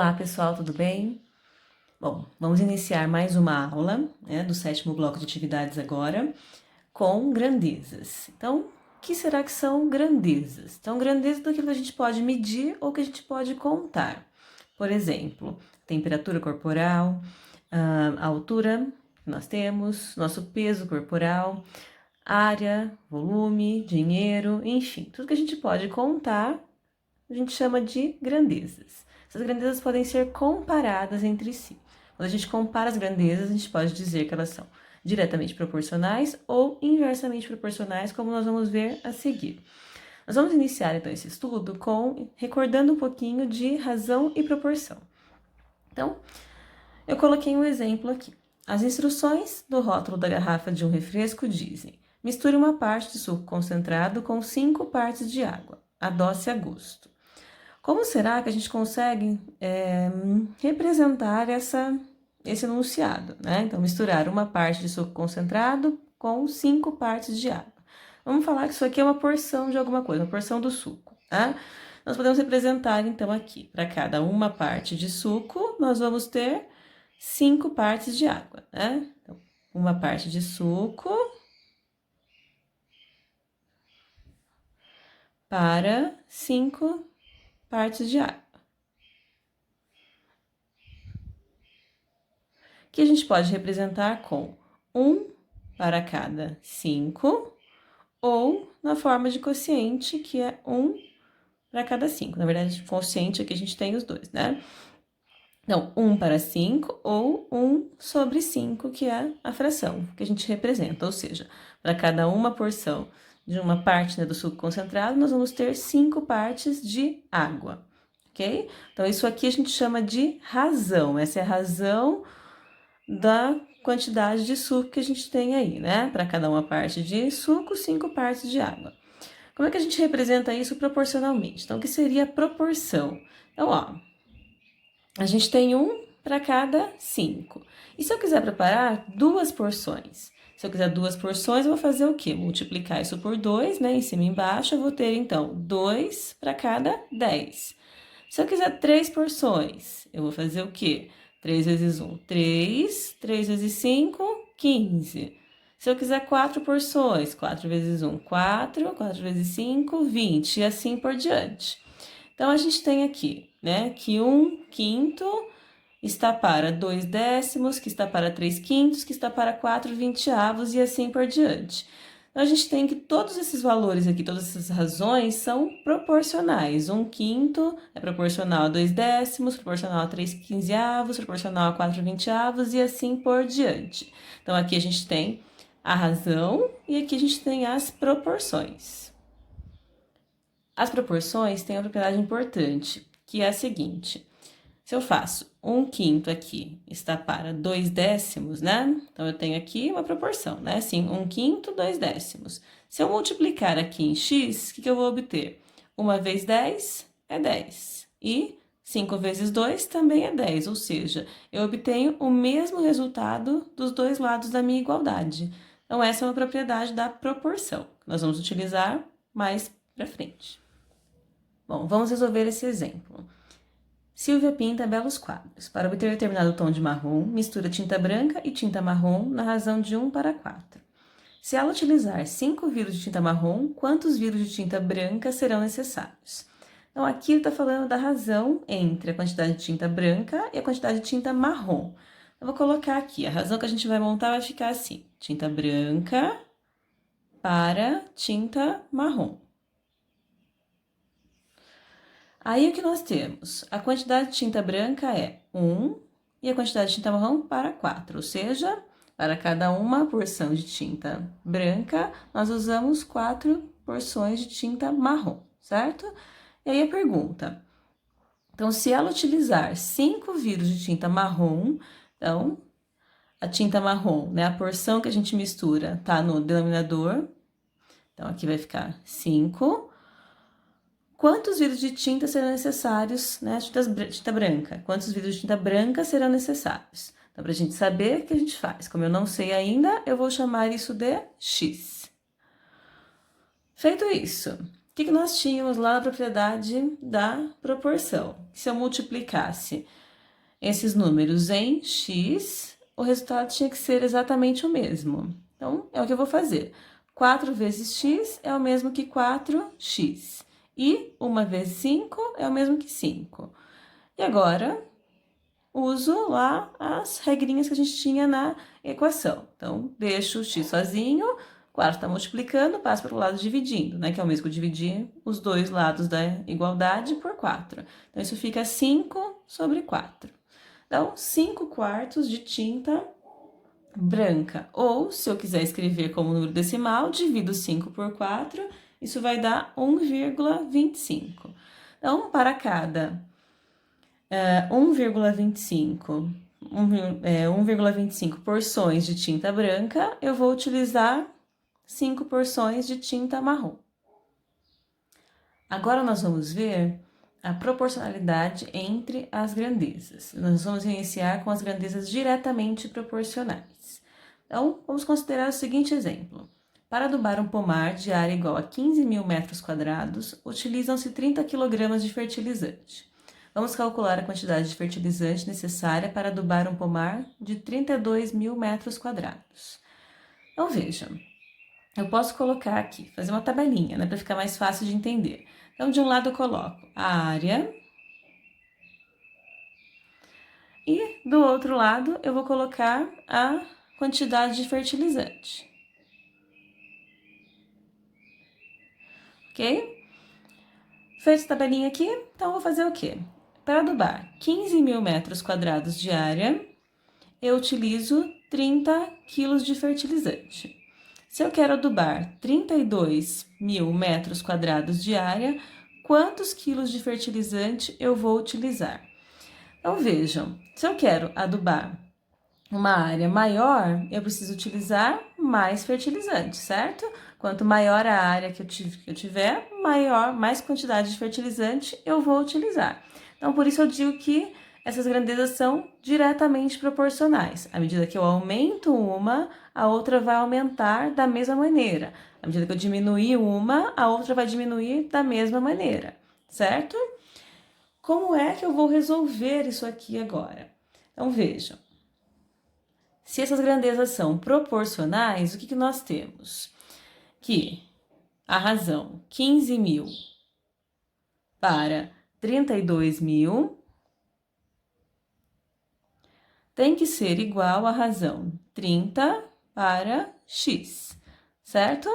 Olá pessoal, tudo bem? Bom, vamos iniciar mais uma aula, do 7º bloco de atividades agora, com grandezas. Então, o que será que são grandezas? Então, grandezas daquilo que a gente pode medir ou que a gente pode contar. Por exemplo, temperatura corporal, a altura que nós temos, nosso peso corporal, área, volume, dinheiro, enfim, tudo que a gente pode contar, a gente chama de grandezas. Essas grandezas podem ser comparadas entre si. Quando a gente compara as grandezas, a gente pode dizer que elas são diretamente proporcionais ou inversamente proporcionais, como nós vamos ver a seguir. Nós vamos iniciar então esse estudo recordando um pouquinho de razão e proporção. Então, eu coloquei um exemplo aqui. As instruções do rótulo da garrafa de um refresco dizem: misture uma parte de suco concentrado com 5 partes de água. Adoce a gosto. Como será que a gente consegue representar esse enunciado, né? Então, misturar uma parte de suco concentrado com 5 partes de água. Vamos falar que isso aqui é uma porção de alguma coisa, uma porção do suco, tá? Nós podemos representar, então, aqui, para cada uma parte de suco, nós vamos ter 5 partes de água, né? Então, uma parte de suco para 5 partes de água. Que a gente pode representar com 1 para cada 5, ou na forma de quociente, que é 1 para cada 5. Na verdade, quociente aqui a gente tem os dois, né? Então, 1 para 5 ou 1 sobre 5, que é a fração que a gente representa. Ou seja, para cada uma porção de uma parte, né, do suco concentrado, nós vamos ter 5 partes de água, ok? Então, isso aqui a gente chama de razão. Essa é a razão da quantidade de suco que a gente tem aí, né? Para cada uma parte de suco, 5 partes de água. Como é que a gente representa isso proporcionalmente? Então, o que seria a proporção? Então, ó, a gente tem 1 para cada 5. E se eu quiser preparar 2 porções? Se eu quiser 2 porções, eu vou fazer o quê? Multiplicar isso por 2, né? Em cima e embaixo, eu vou ter, então, 2 para cada 10. Se eu quiser 3 porções, eu vou fazer o quê? 3 vezes 1, 3. 3 vezes 5, 15. Se eu quiser 4 porções, 4 vezes 1, 4. 4 vezes 5, 20. E assim por diante. Então, a gente tem aqui, né, que 1/5 está para 2 décimos, que está para 3 quintos, que está para 4 vinteavos e assim por diante. Então, a gente tem que todos esses valores aqui, todas essas razões são proporcionais. 1/5 é proporcional a 2 décimos, proporcional a 3 quinzeavos, proporcional a 4 vinteavos e assim por diante. Então, aqui a gente tem a razão e aqui a gente tem as proporções. As proporções têm uma propriedade importante, que é a seguinte: se eu faço 1/5 aqui está para 2 décimos, né? Então, eu tenho aqui uma proporção, né? Assim, 1/5, 2 décimos. Se eu multiplicar aqui em x, o que eu vou obter? 1 vezes 10 é 10. E 5 vezes 2 também é 10, ou seja, eu obtenho o mesmo resultado dos dois lados da minha igualdade. Então, essa é uma propriedade da proporção, que nós vamos utilizar mais para frente. Bom, vamos resolver esse exemplo. Silvia pinta belos quadros. Para obter determinado tom de marrom, mistura tinta branca e tinta marrom na razão de 1 para 4. Se ela utilizar 5 vidros de tinta marrom, quantos vidros de tinta branca serão necessários? Então, aqui ele está falando da razão entre a quantidade de tinta branca e a quantidade de tinta marrom. Eu vou colocar aqui, a razão que a gente vai montar vai ficar assim: tinta branca para tinta marrom. Aí, o que nós temos? A quantidade de tinta branca é 1 e a quantidade de tinta marrom para 4, ou seja, para cada uma porção de tinta branca, nós usamos 4 porções de tinta marrom, certo? E aí a pergunta: então, se ela utilizar 5 vidros de tinta marrom, então, a tinta marrom, né, a porção que a gente mistura tá no denominador, então aqui vai ficar 5. Quantos vidros de tinta serão necessários, né? Tinta branca. Quantos vidros de tinta branca serão necessários? Então, para a gente saber, o que a gente faz? Como eu não sei ainda, eu vou chamar isso de X. Feito isso, que nós tínhamos lá na propriedade da proporção? Se eu multiplicasse esses números em x, o resultado tinha que ser exatamente o mesmo. Então, é o que eu vou fazer. 4 vezes x é o mesmo que 4x. E 1 vezes 5 é o mesmo que 5. E agora, uso lá as regrinhas que a gente tinha na equação. Então, deixo o x sozinho, 4 está multiplicando, passo para o lado dividindo, né? Que é o mesmo que dividir os dois lados da igualdade por 4. Então, isso fica 5 sobre 4. Então, 5 quartos de tinta branca. Ou, se eu quiser escrever como número decimal, divido 5 por 4, isso vai dar 1,25. Então, para cada 1,25 porções de tinta branca, eu vou utilizar 5 porções de tinta marrom. Agora nós vamos ver a proporcionalidade entre as grandezas. Nós vamos iniciar com as grandezas diretamente proporcionais. Então, vamos considerar o seguinte exemplo. Para adubar um pomar de área igual a 15.000 metros quadrados, utilizam-se 30 kg de fertilizante. Vamos calcular a quantidade de fertilizante necessária para adubar um pomar de 32.000 metros quadrados. Então, vejam, eu posso colocar aqui, fazer uma tabelinha, né, para ficar mais fácil de entender. Então, de um lado eu coloco a área e do outro lado eu vou colocar a quantidade de fertilizante. Ok? Fez a tabelinha aqui, então eu vou fazer o quê? Para adubar 15.000 metros quadrados de área, eu utilizo 30 quilos de fertilizante. Se eu quero adubar 32.000 metros quadrados de área, quantos quilos de fertilizante eu vou utilizar? Então, vejam, se eu quero adubar uma área maior, eu preciso utilizar mais fertilizante, certo? Quanto maior a área que eu tiver, mais quantidade de fertilizante eu vou utilizar. Então, por isso eu digo que essas grandezas são diretamente proporcionais. À medida que eu aumento uma, a outra vai aumentar da mesma maneira. À medida que eu diminuir uma, a outra vai diminuir da mesma maneira, certo? Como é que eu vou resolver isso aqui agora? Então, vejam. Se essas grandezas são proporcionais, o que nós temos? Que a razão 15.000 para 32.000 tem que ser igual à razão 30 para x, certo?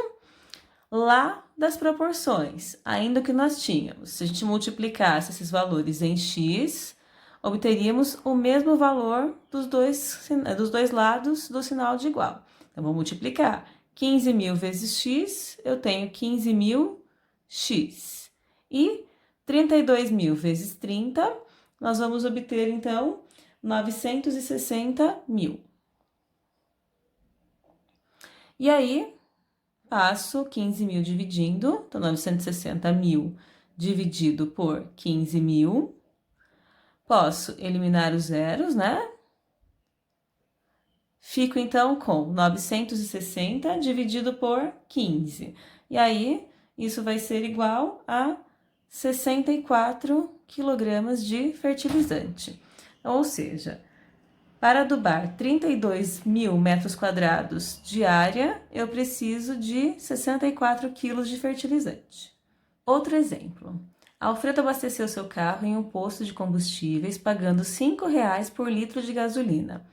Lá das proporções, ainda que nós tínhamos, se a gente multiplicasse esses valores em x, obteríamos o mesmo valor dos dois lados do sinal de igual. Então, vou multiplicar 15.000 vezes x, eu tenho 15.000x. E 32.000 vezes 30, nós vamos obter, então, 960.000. E aí, passo 15.000 dividindo, então 960.000 dividido por 15.000. Posso eliminar os zeros, né? Fico, então, com 960 dividido por 15. E aí, isso vai ser igual a 64 quilogramas de fertilizante. Ou seja, para adubar 32.000 metros quadrados de área, eu preciso de 64 quilos de fertilizante. Outro exemplo. Alfredo abasteceu seu carro em um posto de combustíveis pagando R$ 5,00 por litro de gasolina.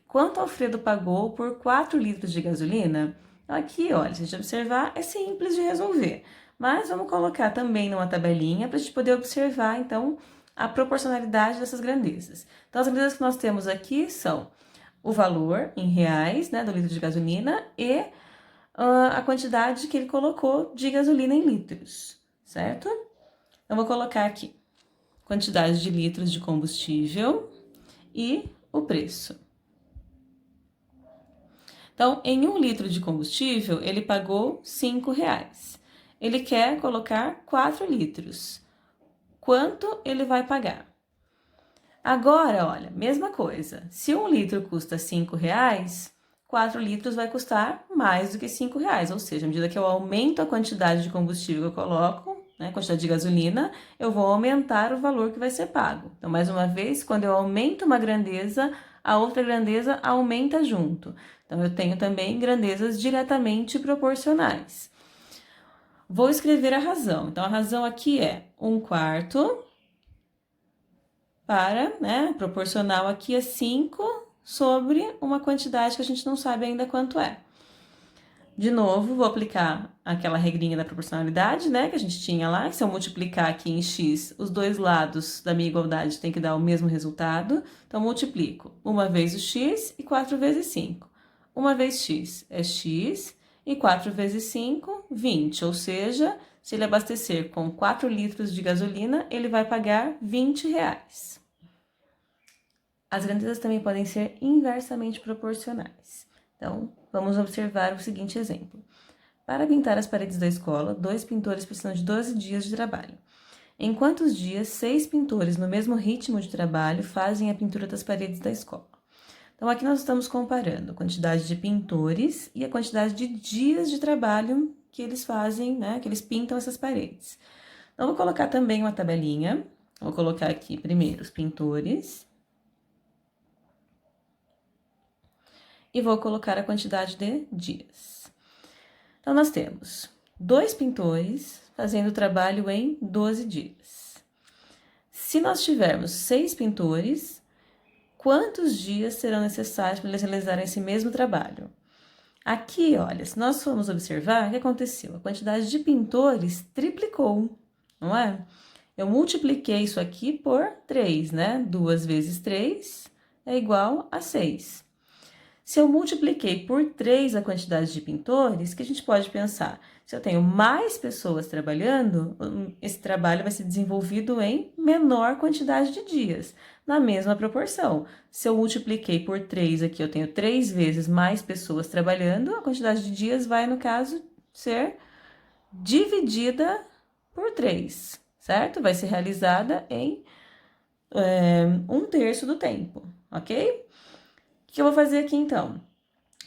Quanto Alfredo pagou por 4 litros de gasolina? Aqui, olha, se a gente observar, é simples de resolver. Mas vamos colocar também numa tabelinha para a gente poder observar, então, a proporcionalidade dessas grandezas. Então, as grandezas que nós temos aqui são o valor em reais, né, do litro de gasolina e a quantidade que ele colocou de gasolina em litros, certo? Eu vou colocar aqui quantidade de litros de combustível e o preço. Então, em 1 litro de combustível, ele pagou R$ 5,00. Ele quer colocar 4 litros. Quanto ele vai pagar? Agora, olha, mesma coisa. Se 1 litro custa R$ 5,00, 4 litros vai custar mais do que R$ 5,00. Ou seja, à medida que eu aumento a quantidade de combustível que eu coloco, né, quantidade de gasolina, eu vou aumentar o valor que vai ser pago. Então, mais uma vez, quando eu aumento uma grandeza, a outra grandeza aumenta junto. Então, eu tenho também grandezas diretamente proporcionais. Vou escrever a razão. Então, a razão aqui é 1/4 para, né, proporcional aqui é 5 sobre uma quantidade que a gente não sabe ainda quanto é. De novo, vou aplicar aquela regrinha da proporcionalidade, né, que a gente tinha lá, que se eu multiplicar aqui em x, os dois lados da minha igualdade tem que dar o mesmo resultado. Então, multiplico 1 vez o x e 4 vezes 5. 1 vez x é x e 4 vezes 5, 20. Ou seja, se ele abastecer com 4 litros de gasolina, ele vai pagar R$20. As grandezas também podem ser inversamente proporcionais. Então, vamos observar o seguinte exemplo. Para pintar as paredes da escola, 2 pintores precisam de 12 dias de trabalho. Em quantos dias 6 pintores no mesmo ritmo de trabalho fazem a pintura das paredes da escola? Então, aqui nós estamos comparando a quantidade de pintores e a quantidade de dias de trabalho que eles fazem, né, que eles pintam essas paredes. Então, vou colocar também uma tabelinha. Vou colocar aqui primeiro os pintores. E vou colocar a quantidade de dias. Então, nós temos 2 pintores fazendo o trabalho em 12 dias. Se nós tivermos 6 pintores, quantos dias serão necessários para eles realizarem esse mesmo trabalho? Aqui, olha, se nós formos observar, o que aconteceu? A quantidade de pintores triplicou, não é? Eu multipliquei isso aqui por 3, né? 2 vezes 3 é igual a 6. Se eu multipliquei por 3 a quantidade de pintores, que a gente pode pensar? Se eu tenho mais pessoas trabalhando, esse trabalho vai ser desenvolvido em menor quantidade de dias, na mesma proporção. Se eu multipliquei por 3 aqui, eu tenho 3 vezes mais pessoas trabalhando, a quantidade de dias vai, no caso, ser dividida por 3, certo? Vai ser realizada em 1/3 do tempo, ok? O que eu vou fazer aqui, então?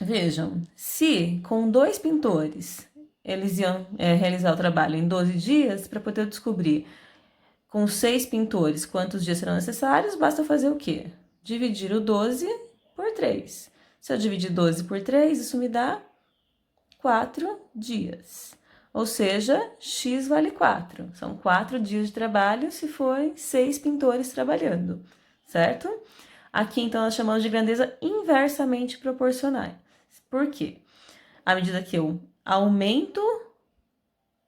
Vejam, se com 2 pintores eles iam realizar o trabalho em 12 dias, para poder descobrir com 6 pintores quantos dias serão necessários, basta fazer o quê? Dividir o 12 por 3. Se eu dividir 12 por 3, isso me dá 4 dias. Ou seja, x vale 4. São 4 dias de trabalho se forem 6 pintores trabalhando, certo? Aqui, então, nós chamamos de grandeza inversamente proporcionais. Por quê? À medida que eu aumento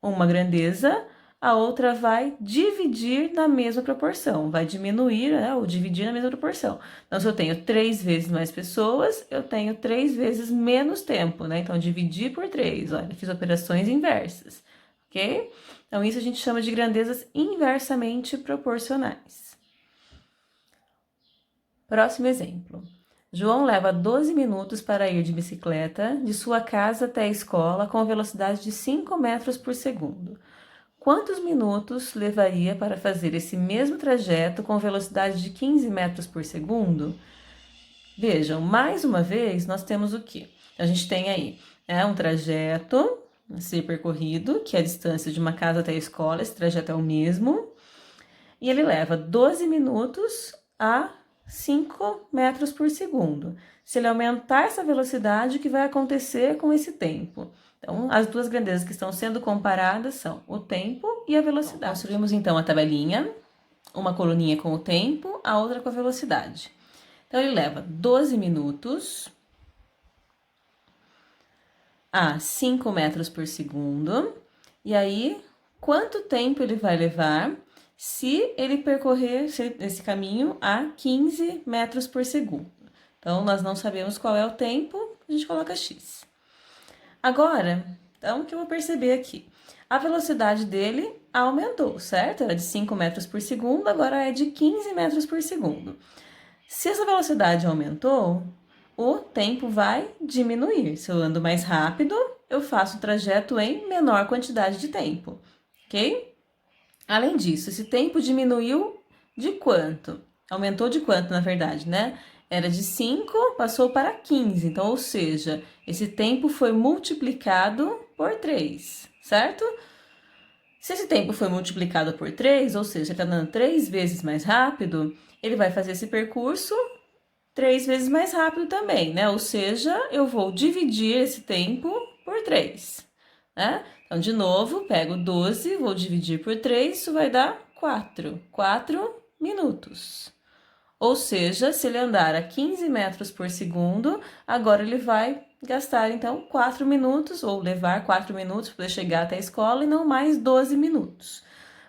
uma grandeza, a outra vai dividir na mesma proporção, vai diminuir, né, ou dividir na mesma proporção. Então, se eu tenho 3 vezes mais pessoas, eu tenho 3 vezes menos tempo, né? Então, dividir por 3, olha, fiz operações inversas, ok? Então, isso a gente chama de grandezas inversamente proporcionais. Próximo exemplo. João leva 12 minutos para ir de bicicleta de sua casa até a escola com velocidade de 5 metros por segundo. Quantos minutos levaria para fazer esse mesmo trajeto com velocidade de 15 metros por segundo? Vejam, mais uma vez, nós temos o quê? A gente tem aí um trajeto a ser percorrido, que é a distância de uma casa até a escola, esse trajeto é o mesmo, e ele leva 12 minutos a 5 metros por segundo. Se ele aumentar essa velocidade, o que vai acontecer com esse tempo? Então, as duas grandezas que estão sendo comparadas são o tempo e a velocidade. Construímos, então, a tabelinha, uma coluninha com o tempo, a outra com a velocidade. Então, ele leva 12 minutos a 5 metros por segundo. E aí, quanto tempo ele vai levar se ele percorrer esse caminho a 15 metros por segundo? Então, nós não sabemos qual é o tempo, a gente coloca x. Agora, então, o que eu vou perceber aqui? A velocidade dele aumentou, certo? Era de 5 metros por segundo, agora é de 15 metros por segundo. Se essa velocidade aumentou, o tempo vai diminuir. Se eu ando mais rápido, eu faço o trajeto em menor quantidade de tempo, ok? Além disso, esse tempo diminuiu de quanto? Aumentou de quanto, na verdade, né? Era de 5, passou para 15. Então, ou seja, esse tempo foi multiplicado por 3, certo? Se esse tempo foi multiplicado por 3, ou seja, está dando 3 vezes mais rápido, ele vai fazer esse percurso 3 vezes mais rápido também, né? Ou seja, eu vou dividir esse tempo por 3, né? Então, de novo, pego 12, vou dividir por 3, isso vai dar 4 minutos. Ou seja, se ele andar a 15 metros por segundo, agora ele vai gastar, então, 4 minutos, ou levar 4 minutos para chegar até a escola e não mais 12 minutos.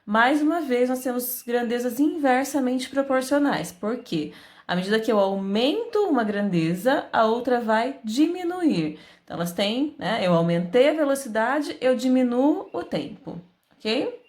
Mais uma vez, nós temos grandezas inversamente proporcionais. Por quê? À medida que eu aumento uma grandeza, a outra vai diminuir. Então, elas têm, né? Eu aumentei a velocidade, eu diminuo o tempo, ok?